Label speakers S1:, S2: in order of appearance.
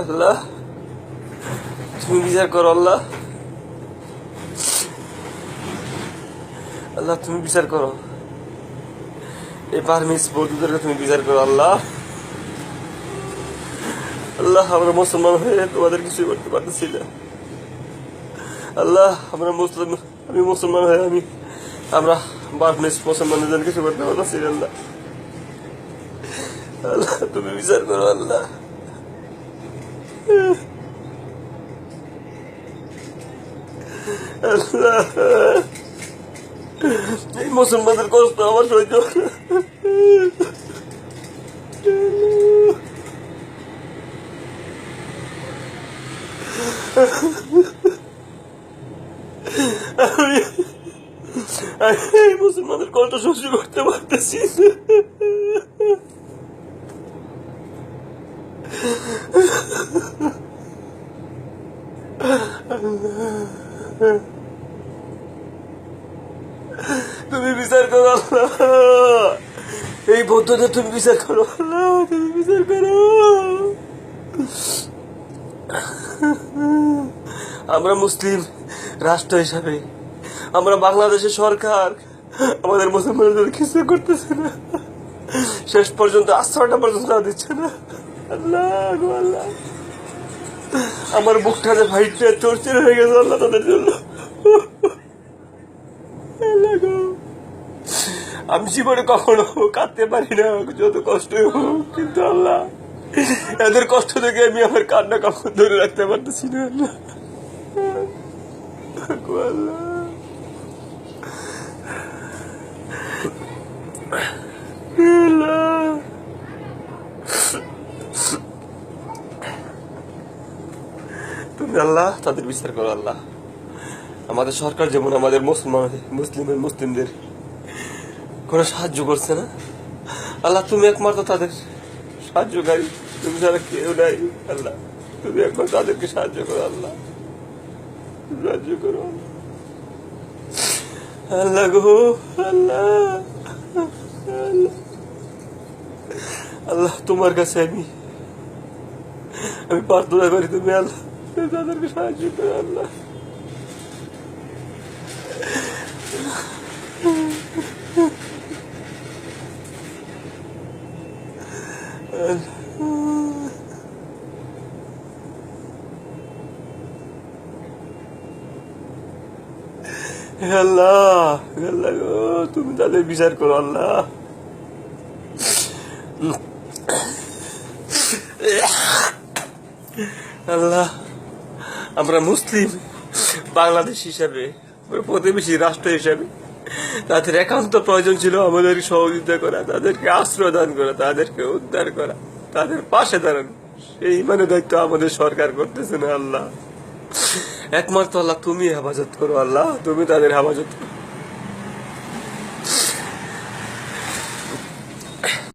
S1: আল্লাহ তুমি বিচার করো। আল্লাহ আল্লাহ তুমি বিচার করো। এই পারমিস বৌদ্ধদেরকে তুমি বিচার করো। আল্লাহ আল্লাহ আমরা মুসলমান হয়ে তোমাদের কিছুই করতে পারতেছি না। আল্লাহ আমরা মুসলিম, আমি মুসলমান হয়ে আমরা বার্মিস মুসলমানদের কিছু করতে পারতেছি না। আল্লাহ আল্লাহ তুমি বিচার করো। আল্লাহ আল্লাহ এই মুসলমানদের কষ্ট আমার সহ্য আমি এই মুসলমানদের কষ্ট সহ্য করতে পারতেছি না। তুমি বিচার করো। আল্লাহ এই বৌদ্ধদের তুমি বিচার করো। আল্লাহ তুমি বিচার করো। আমরা মুসলিম রাষ্ট্র হিসাবে আমরা বাংলাদেশের সরকার আমাদের মুসলমানদের কিছু করতেছে না, শেষ পর্যন্ত আশ্রয়টা পর্যন্ত দিচ্ছে না। আল্লাহ গো আল্লাহ আমার বুকটা যে ভাইটা চরচির হয়ে গেছে আল্লাহ তাদের জন্য। আমি জীবনে কখনো কাঁদতে পারি না যত কষ্ট হোক, কিন্তু আল্লাহ এদের কষ্ট থেকে আমি আমার কান্না কখন ধরে রাখতে পারতেছি না। আল্লাহ তুমি আল্লাহ তাদের বিচার করো। আল্লাহ আমাদের সরকার যেমন আমাদের মুসলিমদের কোনো সাহায্য করছে না, আল্লাহ তুমি একমাত্র তাদের সাহায্যকারী, তুমি ছাড়া কেউ নাই। আল্লাহ তুমি একবার তাদেরকে সাহায্য করো। আল্লাহ সাহায্য করো। আল্লাহ গো আল্লাহ আল্লাহ তোমার কাছে আমি প্রার্থনা করি, তুমি আল্লাহ তাদেরকে সাহায্য করো। আল্লাহ আল্লাহ আল্লাহ গো তুমি তাদের বিচার করো। আল্লাহ আল্লাহ আমরা মুসলিম বাংলাদেশ হিসাবে, প্রতিবেশী রাষ্ট্র হিসাবে তাদের একান্ত প্রয়োজন ছিল আমাদের সহযোগিতা করা, তাদেরকে আশ্রয় দান করা, তাদেরকে উদ্ধার করা, তাদের পাশে দাঁড়ানো। সেই দায়িত্ব আমাদের সরকার করতেছে না। আল্লাহ একমাত্র আল্লাহ তুমি হেফাজত করো। আল্লাহ তুমি তাদের হেফাজত করো।